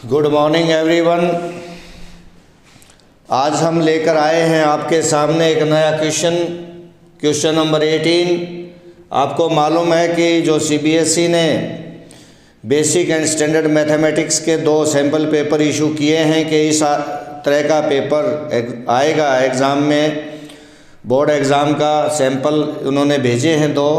Good morning everyone. आज हम लेकर आए हैं आपके सामने एक नया क्वेश्चन नंबर 18। आपको मालूम है कि जो सीबीएसई ने बेसिक एंड स्टैंडर्ड मैथमेटिक्स के 2 सैम्पल पेपर इशू किए हैं कि इस तरह का पेपर आएगा एग्ज़ाम में, बोर्ड एग्ज़ाम का सैंपल उन्होंने भेजे हैं 2,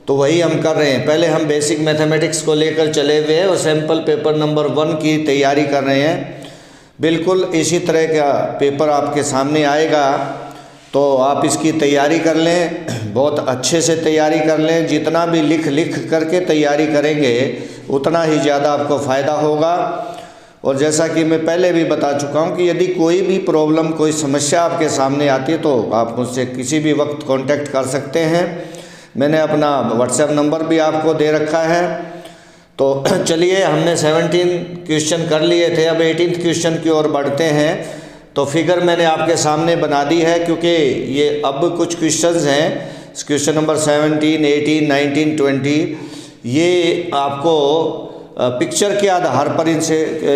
तो वही हम कर रहे हैं। पहले हम बेसिक मैथमेटिक्स को लेकर चले हुए हैं और सैंपल पेपर नंबर 1 की तैयारी कर रहे हैं। बिल्कुल इसी तरह का पेपर आपके सामने आएगा, तो आप इसकी तैयारी कर लें, बहुत अच्छे से तैयारी कर लें। जितना भी लिख करके तैयारी करेंगे उतना ही ज़्यादा आपको फ़ायदा होगा। और जैसा कि मैं पहले भी बता चुका हूं कि यदि कोई भी प्रॉब्लम, कोई समस्या आपके सामने आती है तो आप मुझसे किसी भी वक्त कांटेक्ट कर सकते हैं। मैंने अपना व्हाट्सएप नंबर भी आपको दे रखा है। तो चलिए, हमने 17 क्वेश्चन कर लिए थे, अब 18th क्वेश्चन की ओर बढ़ते हैं। तो फिगर मैंने आपके सामने बना दी है, क्योंकि ये अब कुछ क्वेश्चंस हैं, क्वेश्चन नंबर 17, 18, 19, 20, ये आपको पिक्चर के आधार पर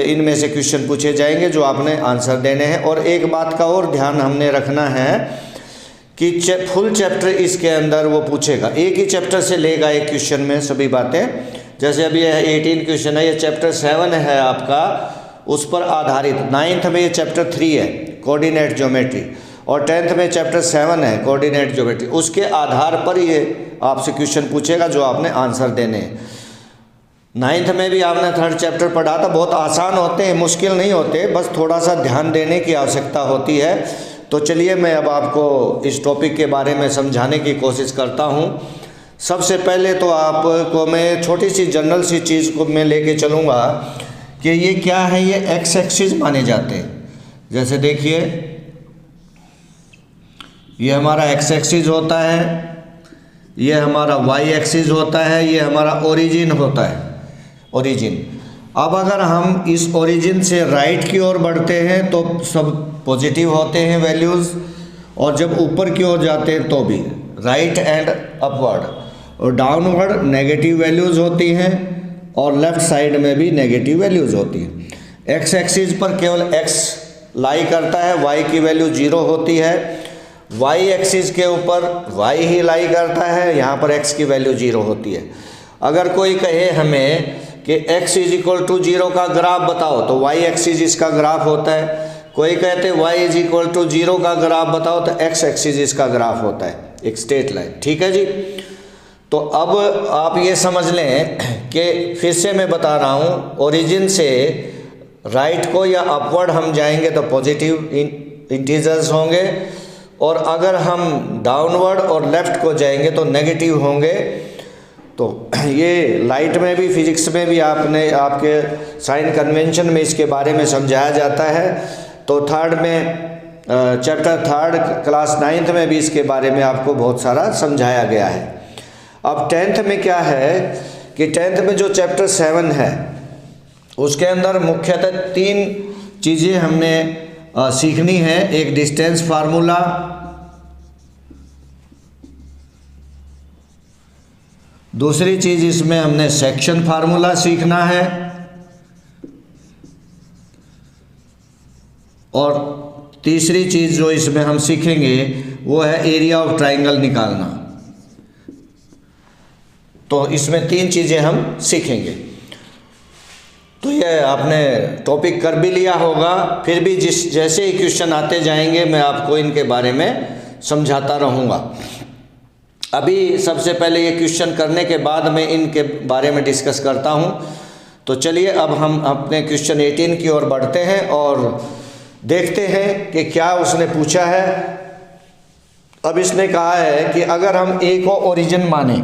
इनमें से क्वेश्चन पूछे जाएंगे जो आपने आंसर देने हैं। और एक बात का और ध्यान हमने रखना है कि फुल चैप्टर इसके अंदर वो पूछेगा, एक ही चैप्टर से लेगा एक क्वेश्चन में सभी बातें। जैसे अभी यह 18 क्वेश्चन है, ये चैप्टर 7 है आपका, उस पर आधारित। 9th में ये चैप्टर 3 है, कोऑर्डिनेट ज्योमेट्री, और 10th में चैप्टर 7 है, कोऑर्डिनेट ज्योमेट्री। उसके आधार पर ये आपसे क्वेश्चन पूछेगा जो आपने आंसर देने हैं। 9th में भी आपने 3rd चैप्टर पढ़ा था, बहुत आसान होते हैं, मुश्किल नहीं होते, बस थोड़ा सा ध्यान देने की आवश्यकता होती है। तो चलिए, मैं अब आपको इस टॉपिक के बारे में समझाने की कोशिश करता हूँ। सबसे पहले तो आपको मैं छोटी सी जनरल सी चीज़ को मैं लेके चलूँगा कि ये क्या है, ये एक्स एक्सिस माने जाते हैं। जैसे देखिए, ये हमारा एक्स एक्सिस होता है, ये हमारा वाई एक्सिस होता है, ये हमारा ओरिजिन होता है, ओरिजिन। अब अगर हम इस ओरिजिन से राइट की ओर बढ़ते हैं तो सब पॉजिटिव होते हैं वैल्यूज़, और जब ऊपर की ओर जाते हैं तो भी राइट एंड अपवर्ड, और डाउनवर्ड नेगेटिव वैल्यूज़ होती हैं, और लेफ़्ट साइड में भी नेगेटिव वैल्यूज़ होती हैं। एक्स एक्सिस पर केवल एक्स लाई करता है, वाई की वैल्यू 0 होती है। वाई एक्सिस के ऊपर वाई ही लाई करता है, यहाँ पर एक्स की वैल्यू 0 होती है। अगर कोई कहे हमें कि x = 0 का ग्राफ बताओ, तो y एक्सिस इसका ग्राफ होता है। कोई कहते y = 0 का ग्राफ बताओ, तो x एक्सिस इसका ग्राफ होता है, एक स्ट्रेट लाइन। ठीक है जी। तो अब आप ये समझ लें कि फिर से मैं बता रहा हूँ, ओरिजिन से राइट को या अपवर्ड हम जाएंगे तो पॉजिटिव इंटीजर्स होंगे, और अगर हम डाउनवर्ड और लेफ़्ट को जाएंगे तो नेगेटिव होंगे। तो ये लाइट में भी, फिजिक्स में भी आपके साइन कन्वेंशन में इसके बारे में समझाया जाता है। तो चैप्टर 3 क्लास 9th में भी इसके बारे में आपको बहुत सारा समझाया गया है। अब 10th में क्या है कि 10th में जो चैप्टर 7 है उसके अंदर मुख्यतः 3 चीज़ें हमने सीखनी है। एक डिस्टेंस फार्मूला, दूसरी चीज़ इसमें हमने सेक्शन फार्मूला सीखना है, और तीसरी चीज़ जो इसमें हम सीखेंगे वो है एरिया ऑफ ट्राइंगल निकालना। तो इसमें 3 चीज़ें हम सीखेंगे। तो ये आपने टॉपिक कर भी लिया होगा, फिर भी जैसे ही क्वेश्चन आते जाएंगे मैं आपको इनके बारे में समझाता रहूँगा। अभी सबसे पहले ये क्वेश्चन करने के बाद मैं इनके बारे में डिस्कस करता हूँ। तो चलिए, अब हम अपने क्वेश्चन 18 की ओर बढ़ते हैं और देखते हैं कि क्या उसने पूछा है। अब इसने कहा है कि अगर हम ए को ओरिजिन माने,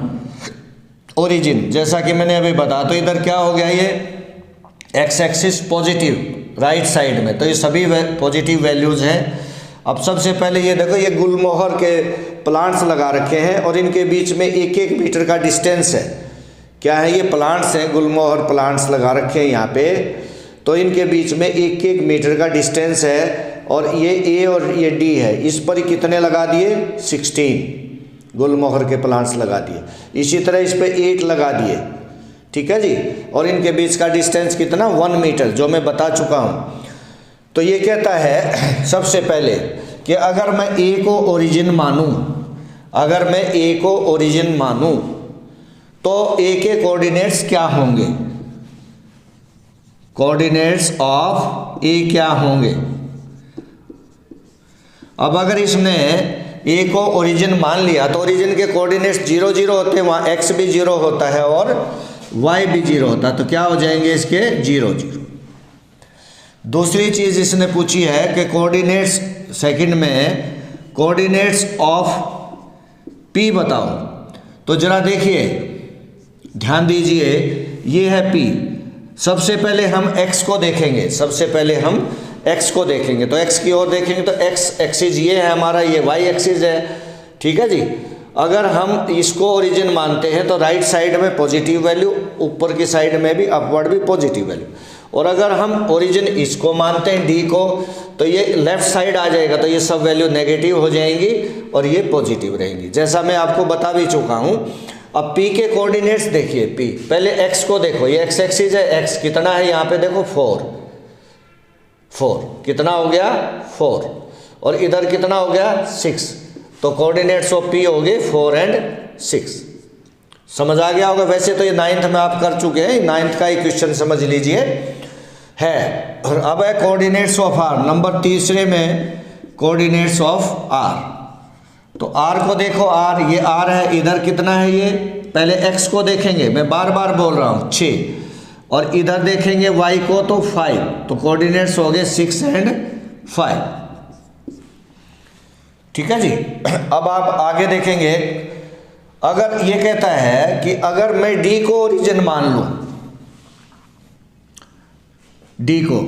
ओरिजिन जैसा कि मैंने अभी बताया, तो इधर क्या हो गया, ये x axis positive right side में, तो ये सभी पॉजिटिव वैल्यूज़ हैं। अब सबसे पहले ये देखो, ये गुलमोहर के प्लांट्स लगा रखे हैं और इनके बीच में 1-1 मीटर का डिस्टेंस है। क्या है, ये प्लांट्स हैं, गुलमोहर प्लांट्स लगा रखे हैं यहाँ पे। तो इनके बीच में 1-1 मीटर का डिस्टेंस है, और ये ए और ये डी है, इस पर कितने लगा दिए, 16 गुलमोहर के प्लांट्स लगा दिए। इसी तरह इस पर 8 लगा दिए। ठीक है जी। और इनके बीच का डिस्टेंस कितना, 1 मीटर, जो मैं बता चुका हूँ। तो ये कहता है सबसे पहले कि अगर मैं ए को ओरिजिन मानूं, अगर मैं ए को ओरिजिन मानूं तो ए के कोऑर्डिनेट्स क्या होंगे, कोऑर्डिनेट्स ऑफ ए क्या होंगे। अब अगर इसने ए को ओरिजिन मान लिया तो ओरिजिन के कोऑर्डिनेट्स 0 0 होते हैं, वहाँ एक्स भी 0 होता है और वाई भी 0 होता है, तो क्या हो जाएंगे इसके 0 0। दूसरी चीज़ इसने पूछी है कि कोऑर्डिनेट्स, सेकंड में कोऑर्डिनेट्स ऑफ पी बताओ। तो जरा देखिए, ध्यान दीजिए, ये है पी। सबसे पहले हम x को देखेंगे, सबसे पहले हम x को देखेंगे, तो x की ओर देखेंगे तो x एक्सिस ये है हमारा, ये y एक्सिस है, ठीक है जी। अगर हम इसको ओरिजिन मानते हैं तो राइट साइड में पॉजिटिव वैल्यू, ऊपर की साइड में भी अपवर्ड भी पॉजिटिव वैल्यू। और अगर हम ओरिजिन इसको मानते हैं d को, तो ये लेफ्ट साइड आ जाएगा, तो ये सब वैल्यू नेगेटिव हो जाएंगी और ये पॉजिटिव रहेंगी, जैसा मैं आपको बता भी चुका हूँ। अब p के कोऑर्डिनेट्स देखिए, p पहले x को देखो, ये x एक्सिस है, x कितना है यहाँ पे देखो 4 कितना हो गया 4, और इधर कितना हो गया 6, तो कोऑर्डिनेट्स ऑफ p हो गए 4 और 6। समझ आ गया होगा। वैसे तो ये 9th में आप कर चुके हैं, 9th का ही क्वेश्चन समझ लीजिए है। और अब है कोऑर्डिनेट्स ऑफ r, नंबर तीसरे में कोऑर्डिनेट्स ऑफ r। तो r को देखो, r ये r है, इधर कितना है ये, पहले x को देखेंगे, मैं बार बार बोल रहा हूँ 6, और इधर देखेंगे y को तो 5, तो कोऑर्डिनेट्स हो गए 6 और 5, ठीक है जी। अब आप आगे देखेंगे, अगर ये कहता है कि अगर मैं d को ओरिजिन मान लूँ, d को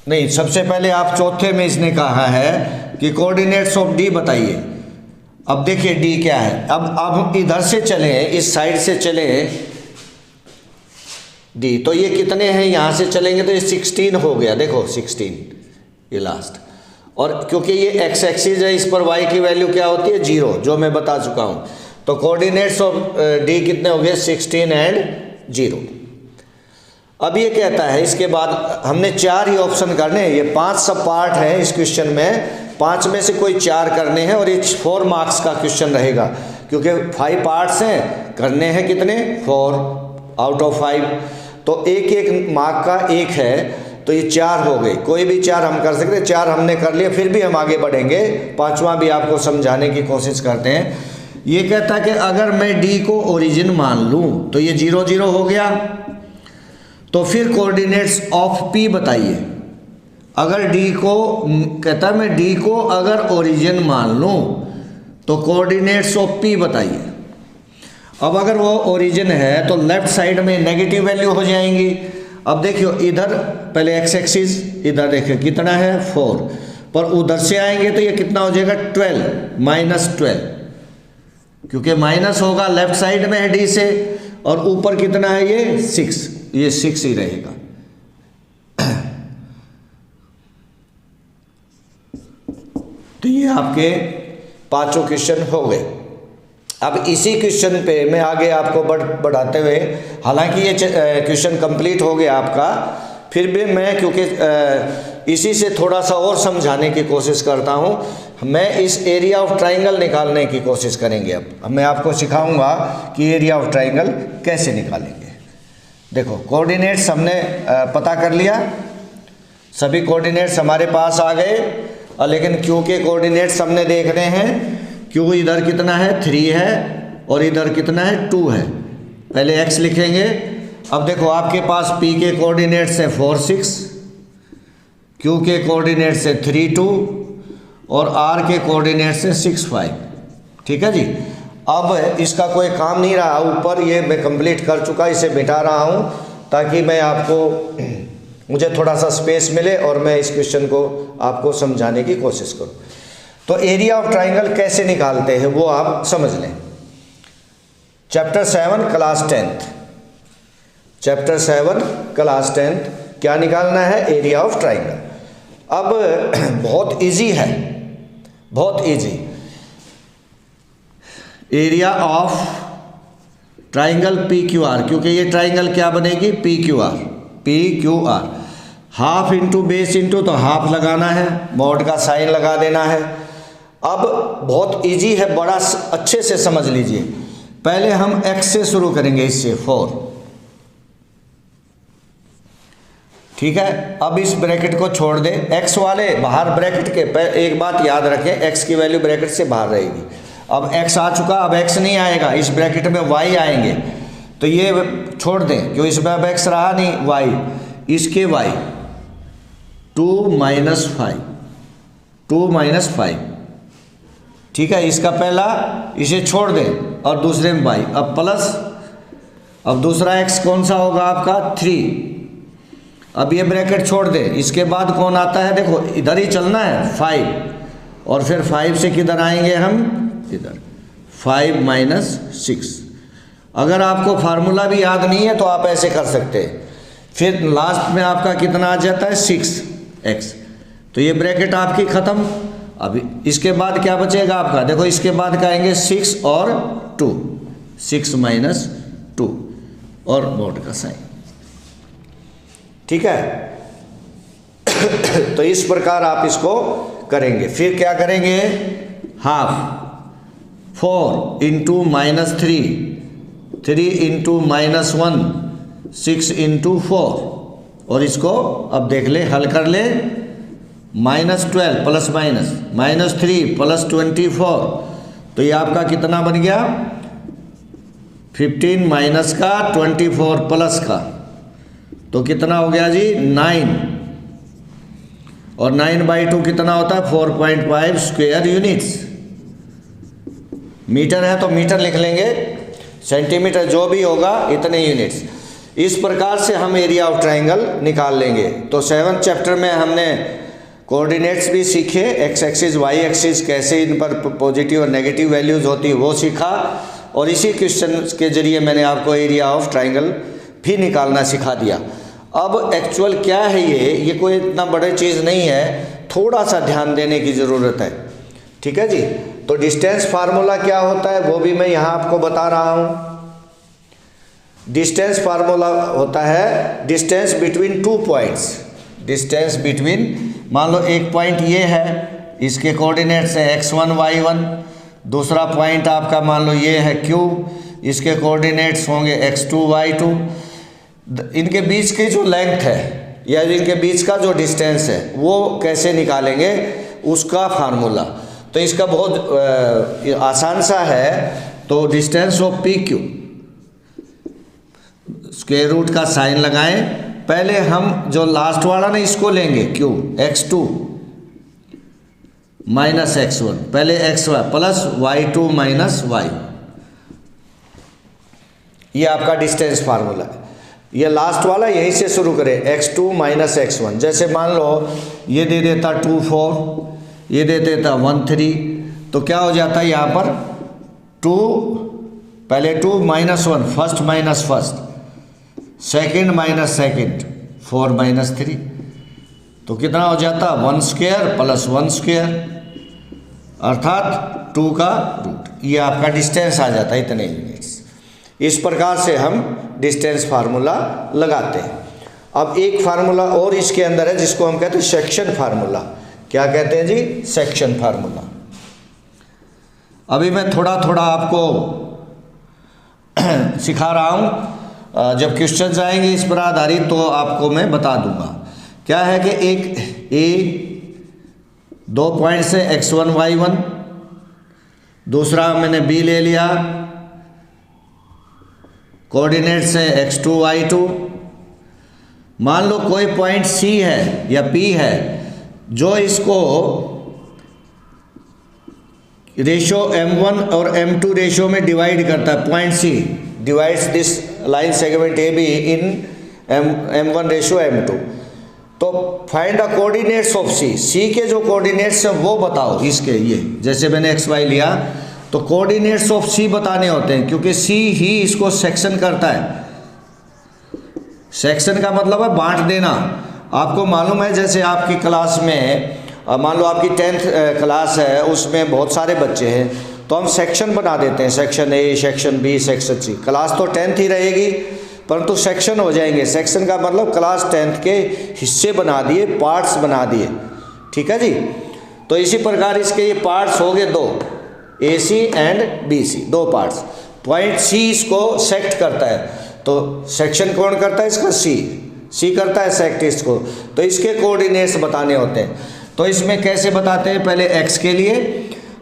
नहीं, सबसे पहले आप चौथे में इसने कहा है कि कोऑर्डिनेट्स ऑफ d बताइए। अब देखिए d क्या है, अब इधर से चले, इस साइड से चले d, तो ये कितने हैं, यहाँ से चलेंगे तो ये 16 हो गया, देखो 16 ये लास्ट। और क्योंकि ये x एक्सिस है, इस पर y की वैल्यू क्या होती है 0, जो मैं बता चुका हूँ। तो कोऑर्डिनेट्स ऑफ d कितने हो गए 16 और 0। अब ये कहता है, इसके बाद हमने 4 ही ऑप्शन करने हैं, ये 5 सब पार्ट है इस क्वेश्चन में, 5 में से कोई 4 करने हैं, और ये 4 मार्क्स का क्वेश्चन रहेगा, क्योंकि 5 पार्ट्स हैं, करने हैं कितने 4 आउट ऑफ 5, तो एक मार्क का 1 है, तो ये 4 हो गए। कोई भी 4 हम कर सकते हैं, 4 हमने कर लिए, फिर भी हम आगे बढ़ेंगे, 5वां भी आपको समझाने की कोशिश करते हैं। ये कहता है कि अगर मैं d को ओरिजिन मान लूँ तो ये 0 0 हो गया, तो फिर कोऑर्डिनेट्स ऑफ p बताइए। अगर d को, कहता है मैं d को अगर ओरिजिन मान लूँ तो कोऑर्डिनेट्स ऑफ p बताइए। अब अगर वो ओरिजिन है तो लेफ्ट साइड में नेगेटिव वैल्यू हो जाएंगी। अब देखियो, इधर पहले x एक्सिस, इधर देखिए कितना है 4, पर उधर से आएंगे तो ये कितना हो जाएगा 12 -12, क्योंकि माइनस होगा, लेफ्ट साइड में है d से, और ऊपर कितना है ये 6, ये 6 ही रहेगा। तो ये आपके 5 क्वेश्चन हो गए। अब इसी क्वेश्चन पे मैं आगे आपको बढ़ाते हुए, हालांकि ये क्वेश्चन कंप्लीट हो गया आपका, फिर भी मैं क्योंकि इसी से थोड़ा सा और समझाने की कोशिश करता हूँ। मैं इस एरिया ऑफ ट्राइंगल निकालने की कोशिश करेंगे। अब मैं आपको सिखाऊंगा कि एरिया ऑफ ट्राइंगल कैसे निकालेंगे। देखो, कोऑर्डिनेट्स हमने पता कर लिया, सभी कोऑर्डिनेट्स हमारे पास आ गए, लेकिन क्यू के कोऑर्डिनेट्स हमने देखने हैं। क्यू इधर कितना है 3 है, और इधर कितना है 2 है। पहले x लिखेंगे। अब देखो, आपके पास p के कोऑर्डिनेट्स है 4 6, q के कोऑर्डिनेट्स है 3 2, और r के कोऑर्डिनेट्स है 6 5, ठीक है जी। अब इसका कोई काम नहीं रहा, ऊपर ये मैं कंप्लीट कर चुका, इसे मिटा रहा हूँ ताकि मैं आपको, मुझे थोड़ा सा स्पेस मिले और मैं इस क्वेश्चन को आपको समझाने की कोशिश करूँ। तो एरिया ऑफ ट्राइंगल कैसे निकालते हैं वो आप समझ लें। Chapter 7 class 10th, chapter 7 class 10th क्या निकालना है, एरिया ऑफ ट्राइंगल। अब बहुत इजी है, बहुत easy. Area of triangle P Q R, क्योंकि ये ट्राइंगल क्या बनेगी, P Q R, P Q R. Half into base into, तो हाफ लगाना है, मॉड का साइन लगा देना है। अब बहुत इजी है, बड़ा अच्छे से समझ लीजिए। पहले हम x से शुरू करेंगे, इससे 4, ठीक है। अब इस ब्रैकेट को छोड़ दे, x वाले बाहर ब्रैकेट के, एक बात याद रखें, x की वैल्यू ब्रैकेट से बाहर रहेगी। अब x आ चुका, अब x नहीं आएगा, इस ब्रैकेट में y आएंगे, तो ये छोड़ दें, क्यों इसमें अब x रहा नहीं, y, इसके y 2 - 5, 2 - 5, ठीक है। इसका पहला, इसे छोड़ दें और दूसरे में y, अब प्लस, अब दूसरा x कौन सा होगा आपका 3, अब ये ब्रैकेट छोड़ दें, इसके बाद कौन आता है, देखो इधर ही चलना है 5, और फिर 5 से किधर आएंगे हम, इधर 5 - 6। अगर आपको फार्मूला भी याद नहीं है तो आप ऐसे कर सकते हैं, फिर लास्ट में आपका कितना आ जाता है 6x, तो ये ब्रैकेट आपकी ख़त्म। अब इसके बाद क्या बचेगा आपका, देखो इसके बाद का आएंगे 6 और 2, 6 - 2 और मॉड का साइन, ठीक है। तो इस प्रकार आप इसको करेंगे। फिर क्या करेंगे, हाफ 4 इंटू -3, 3 इंटू -1, 6 इंटू 4, और इसको अब देख ले, हल कर ले, -12 प्लस -3 प्लस 24, तो ये आपका कितना बन गया, 15 माइनस का 24 प्लस का, तो कितना हो गया जी 9, और 9/2 कितना होता है 4.5 स्क्वायर यूनिट्स। मीटर है तो मीटर लिख लेंगे, सेंटीमीटर जो भी होगा इतने यूनिट्स। इस प्रकार से हम एरिया ऑफ ट्राइंगल निकाल लेंगे। तो 7th चैप्टर में हमने कोऑर्डिनेट्स भी सीखे, एक्स एक्सिस वाई एक्सिस, कैसे इन पर पॉजिटिव और नेगेटिव वैल्यूज़ होती है वो सीखा, और इसी क्वेश्चन के जरिए मैंने आपको एरिया ऑफ ट्राइंगल भी निकालना सिखा दिया। अब एक्चुअल क्या है ये कोई इतना बड़ी चीज़ नहीं है, थोड़ा सा ध्यान देने की ज़रूरत है, ठीक है जी। तो डिस्टेंस फार्मूला क्या होता है वो भी मैं यहाँ आपको बता रहा हूँ। डिस्टेंस फार्मूला होता है distance between 2 points. Distance between, मान लो एक पॉइंट ये है, इसके कोऑर्डिनेट्स है x1 y1, दूसरा पॉइंट आपका मान लो ये है Q, इसके कोऑर्डिनेट्स होंगे x2 y2। इनके बीच की जो लेंथ है या इनके बीच का जो डिस्टेंस है वो कैसे निकालेंगे उसका फार्मूला। तो इसका बहुत आसान सा है। तो distance of P Q, square root का साइन लगाएं। पहले हम जो लास्ट वाला ना इसको लेंगे क्यू, x2 माइनस x1, पहले xy plus y2 minus y, ये आपका डिस्टेंस फार्मूला है। ये लास्ट वाला यहीं से शुरू करें, x2 माइनस x1। जैसे मान लो ये दे देता 2 4, ये दे देता 1 3, तो क्या हो जाता है यहाँ पर 2, पहले 2 minus 1, first minus first, second minus second, 4 minus 3, तो कितना हो जाता 1 स्क्वायर प्लस 1 स्क्वायर, अर्थात 2 का रूट। ये आपका डिस्टेंस आ जाता है इतने यूनिट्स। इस प्रकार से हम डिस्टेंस फार्मूला लगाते हैं। अब एक फार्मूला और इसके अंदर है जिसको हम कहते हैं सेक्शन फार्मूला। क्या कहते हैं जी? Section formula. अभी मैं थोड़ा थोड़ा आपको सिखा रहा हूँ, जब क्वेश्चंस आएंगे इस पर आधारित तो आपको मैं बता दूंगा। क्या है कि एक ए 2 पॉइंट से x1 y1, दूसरा मैंने बी ले लिया, कोऑर्डिनेट से x2 y2। मान लो कोई पॉइंट C है या P है जो इसको रेशो m1 और m2 रेशो में डिवाइड करता है। Point C divides this line segment AB in m1 ratio m2। तो find the coordinates of C के जो कोऑर्डिनेट्स हैं वो बताओ। इसके ये जैसे मैंने xy लिया तो कोऑर्डिनेट्स ऑफ C बताने होते हैं, क्योंकि C ही इसको सेक्शन करता है। सेक्शन का मतलब है बांट देना। आपको मालूम है जैसे आपकी क्लास में मान लो आपकी 10th क्लास है, उसमें बहुत सारे बच्चे हैं, तो तो हम सेक्शन बना देते हैं, section A, section B, section C. Class तो 10th ही रहेगी, परंतु सेक्शन हो जाएंगे। सेक्शन का मतलब क्लास 10th के हिस्से बना दिए, पार्ट्स बना दिए, ठीक है जी। तो इसी प्रकार इसके ये पार्ट्स हो गए 2, AC and BC, 2 parts. Point C इसको सेक्ट करता है, तो सेक्शन कौन करता है इसका? C करता है सेक्ट इसको। तो इसके कोऑर्डिनेट्स बताने होते हैं। तो इसमें कैसे बताते हैं? पहले x के लिए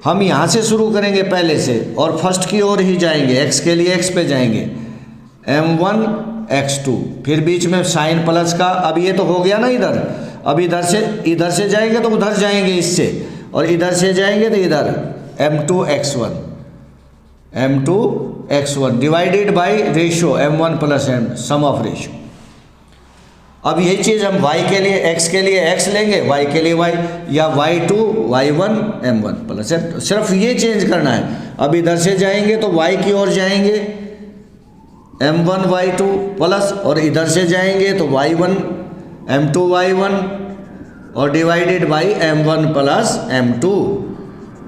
हम यहाँ से शुरू करेंगे पहले से, और फर्स्ट की ओर ही जाएंगे। x के लिए x पे जाएंगे, m1 x2, फिर बीच में साइन प्लस का। अब ये तो हो गया ना इधर, अब इधर से जाएंगे तो उधर जाएंगे इससे, और इधर से जाएंगे तो इधर m2 x1 divided by ratio m1 plus m, sum of ratio. अब यही चीज़ हम y के लिए, x के लिए x लेंगे, y के लिए y, या y2 y1 m1 plus m। सिर्फ ये चेंज करना है। अब इधर से जाएंगे तो y की ओर जाएंगे m1 y2 प्लस, और इधर से जाएंगे तो y1 m2 y1 और divided by m1 plus m2।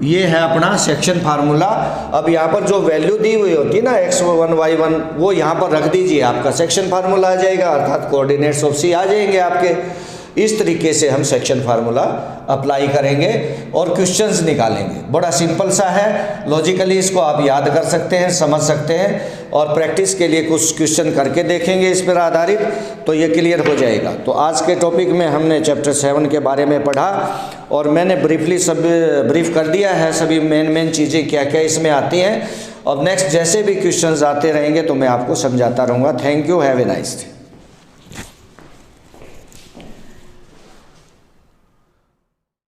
ये है अपना सेक्शन फार्मूला। अब यहाँ पर जो वैल्यू दी हुई होती है ना x1 y1, वो यहाँ पर रख दीजिए, आपका सेक्शन फार्मूला आ जाएगा, अर्थात कोऑर्डिनेट्स ऑफ C आ जाएंगे आपके। इस तरीके से हम सेक्शन फार्मूला अप्लाई करेंगे और क्वेश्चंस निकालेंगे। बड़ा सिंपल सा है, लॉजिकली इसको आप याद कर सकते हैं, समझ सकते हैं, और प्रैक्टिस के लिए कुछ क्वेश्चन करके देखेंगे इस पर आधारित, तो ये क्लियर हो जाएगा। तो आज के टॉपिक में हमने चैप्टर 7 के बारे में पढ़ा, और मैंने ब्रीफली सब ब्रीफ कर दिया है, सभी मेन चीज़ें क्या क्या इसमें आती हैं। अब नेक्स्ट जैसे भी क्वेश्चंस आते रहेंगे तो मैं आपको समझाता रहूँगा। Thank you, have a nice day.